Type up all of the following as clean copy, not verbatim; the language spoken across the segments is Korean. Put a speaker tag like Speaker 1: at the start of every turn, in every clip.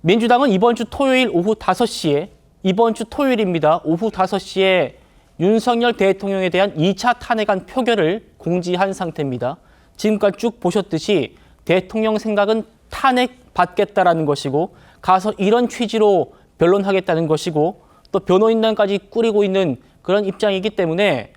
Speaker 1: 민주당은 이번 주 토요일 오후 5시에, 이번 주 토요일입니다. 오후 5시에 윤석열 대통령에 대한 2차 탄핵안 표결을 공지한 상태입니다. 지금까지 쭉 보셨듯이 대통령 생각은 탄핵 받겠다라는 것이고, 가서 이런 취지로 변론하겠다는 것이고, 또 변호인단까지 꾸리고 있는 그런 입장이기 때문에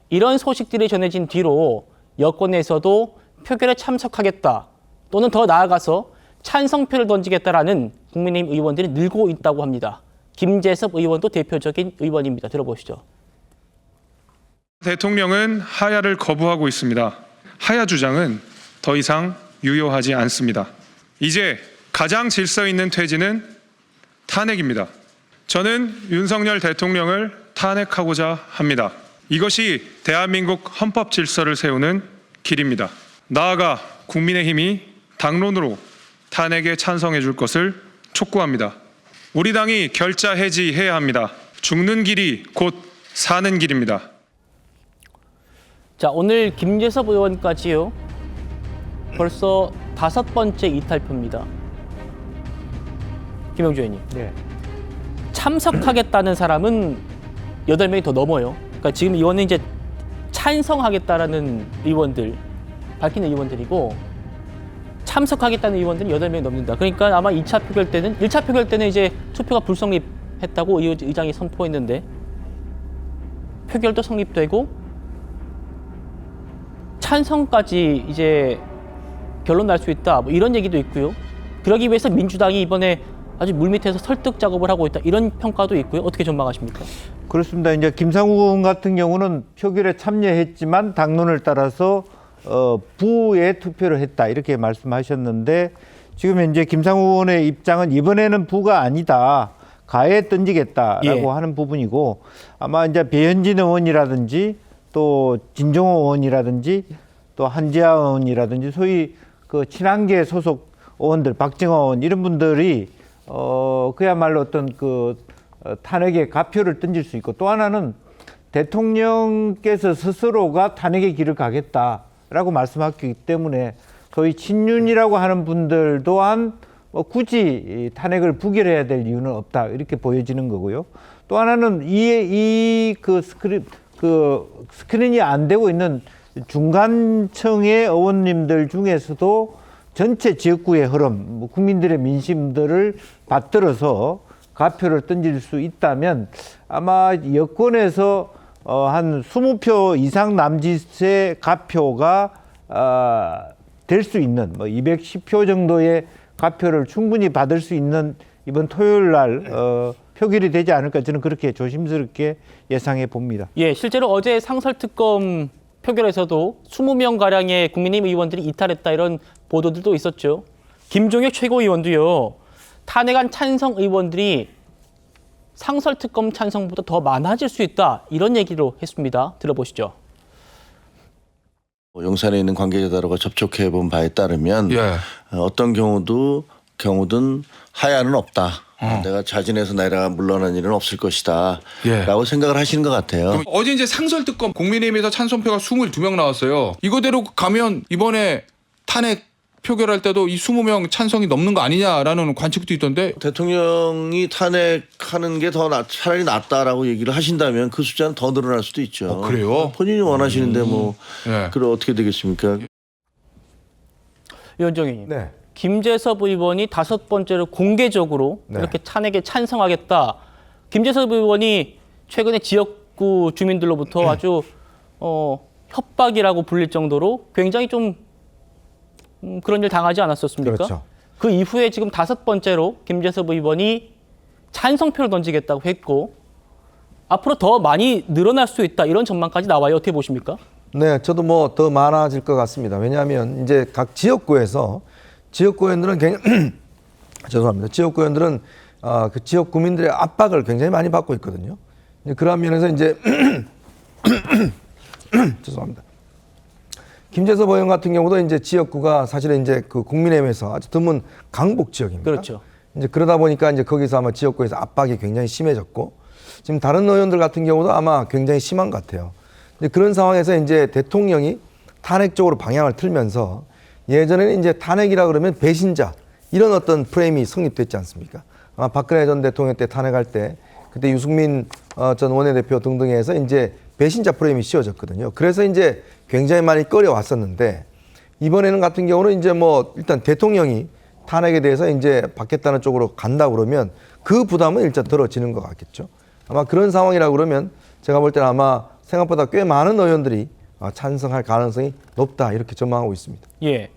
Speaker 1: 이런 소식들이 전해진 뒤로 여권에서도 표결에 참석하겠다, 또는 더 나아가서 찬성표를 던지겠다라는 국민의힘 의원들이 늘고 있다고 합니다. 김재섭 의원도 대표적인 의원입니다. 들어보시죠.
Speaker 2: 대통령은 하야를 거부하고 있습니다. 하야 주장은 더 이상 유효하지 않습니다. 이제 가장 질서 있는 퇴진은 탄핵입니다. 저는 윤석열 대통령을 탄핵하고자 합니다. 이것이 대한민국 헌법 질서를 세우는 길입니다. 나아가 국민의힘이 당론으로 탄핵에 찬성해 줄 것을 촉구합니다. 우리 당이 결자 해지해야 합니다. 죽는 길이 곧 사는 길입니다.
Speaker 1: 자, 오늘 김재섭 의원까지요. 벌써 5번째 이탈표입니다. 김영주 의원님.
Speaker 3: 네.
Speaker 1: 참석하겠다는 사람은 8명이 더 넘어요. 그러니까 지금 의원은 이제 찬성하겠다라는 의원들, 밝히는 의원들이고, 참석하겠다는 의원들은 8명이 넘는다. 그러니까 아마 2차 표결 때는, 1차 표결 때는 이제 투표가 불성립했다고 의장이 선포했는데, 표결도 성립되고, 찬성까지 이제 결론 날 수 있다, 뭐 이런 얘기도 있고요. 그러기 위해서 민주당이 이번에 아주 물밑에서 설득 작업을 하고 있다, 이런 평가도 있고요. 어떻게 전망하십니까?
Speaker 3: 그렇습니다. 이제 김상우 의원 같은 경우는 표결에 참여했지만 당론을 따라서 부에 투표를 했다, 이렇게 말씀하셨는데, 지금 현재 김상우 의원의 입장은 이번에는 부가 아니다, 가에 던지겠다라고 하는 부분이고, 아마 이제 배현진 의원이라든지 또 진정호 의원이라든지 또 한지아 의원이라든지 소위 그 친한계 소속 의원들, 박정호 의원 이런 분들이 그야말로 어떤 그 탄핵의 가표를 던질 수 있고, 또 하나는 대통령께서 스스로가 탄핵의 길을 가겠다라고 말씀하셨기 때문에 소위 친윤이라고 하는 분들 또한 굳이 탄핵을 부결해야 될 이유는 없다, 이렇게 보여지는 거고요. 또 하나는 스크린이 안 되고 있는 중간층의 의원님들 중에서도 전체 지역구의 흐름, 국민들의 민심들을 받들어서 가표를 던질 수 있다면 아마 여권에서 한 20표 이상 남짓의 가표가 될 수 있는 210표 정도의 가표를 충분히 받을 수 있는 이번 토요일 날 표결이 되지 않을까, 저는 그렇게 조심스럽게 예상해 봅니다.
Speaker 1: 예, 실제로 어제 상설특검 표결에서도 20명가량의 국민의힘 의원들이 이탈했다, 이런 보도들도 있었죠. 김종혁 최고위원도요, 탄핵안 찬성 의원들이 상설특검 찬성보다 더 많아질 수 있다, 이런 얘기로 했습니다. 들어보시죠.
Speaker 4: 용산에 있는 관계자들과 접촉해 본 바에 따르면 어떤 경우든 하야는 없다. 내가 자진해서 내가 물러난 일은 없을 것이다. 라고 생각을 하시는 것 같아요.
Speaker 5: 어제 이제 상설특검 국민의힘에서 찬성표가 22명 나왔어요. 이거대로 가면 이번에 탄핵 표결할 때도 이 20명 찬성이 넘는 거 아니냐라는 관측도 있던데.
Speaker 4: 대통령이 탄핵하는 게 더 차라리 낫다라고 얘기를 하신다면 그 숫자는 더 늘어날 수도 있죠.
Speaker 5: 그래요?
Speaker 4: 본인이 원하시는데 그럼 어떻게 되겠습니까?
Speaker 1: 위원장님.
Speaker 3: 네.
Speaker 1: 김재섭 의원이 5번째로 공개적으로 이렇게 탄핵에 찬성하겠다. 김재섭 의원이 최근에 지역구 주민들로부터 아주 협박이라고 불릴 정도로 굉장히 좀 그런 일 당하지 않았었습니까?
Speaker 3: 그렇죠.
Speaker 1: 그 이후에 지금 5번째로 김재섭 의원이 찬성표를 던지겠다고 했고, 앞으로 더 많이 늘어날 수 있다, 이런 전망까지 나와요. 어떻게 보십니까?
Speaker 6: 네, 저도 뭐 더 많아질 것 같습니다. 왜냐하면 이제 각 지역구에서 지역구 의원들은 죄송합니다. 지역구 의원들은 그 지역 구민들의 압박을 굉장히 많이 받고 있거든요. 그런 면에서 이제 죄송합니다. 김재섭 의원 같은 경우도 이제 지역구가 사실은 이제 그 국민의힘에서 아주 드문 강북 지역입니다.
Speaker 1: 그렇죠.
Speaker 6: 이제 그러다 보니까 이제 거기서 아마 지역구에서 압박이 굉장히 심해졌고, 지금 다른 의원들 같은 경우도 아마 굉장히 심한 것 같아요. 이제 그런 상황에서 이제 대통령이 탄핵 쪽으로 방향을 틀면서, 예전에는 이제 탄핵이라 그러면 배신자, 이런 어떤 프레임이 성립됐지 않습니까? 아마 박근혜 전 대통령 때 탄핵할 때 그때 유승민 전 원내대표 등등에 해서 이제 배신자 프레임이 씌워졌거든요. 그래서 이제 굉장히 많이 끌어왔었는데 이번에는 같은 경우는 이제 뭐 일단 대통령이 탄핵에 대해서 이제 받겠다는 쪽으로 간다 그러면 그 부담은 일단 덜어지는 것 같겠죠. 아마 그런 상황이라 그러면 제가 볼 때는 아마 생각보다 꽤 많은 의원들이 찬성할 가능성이 높다 이렇게 전망하고 있습니다.
Speaker 1: 예.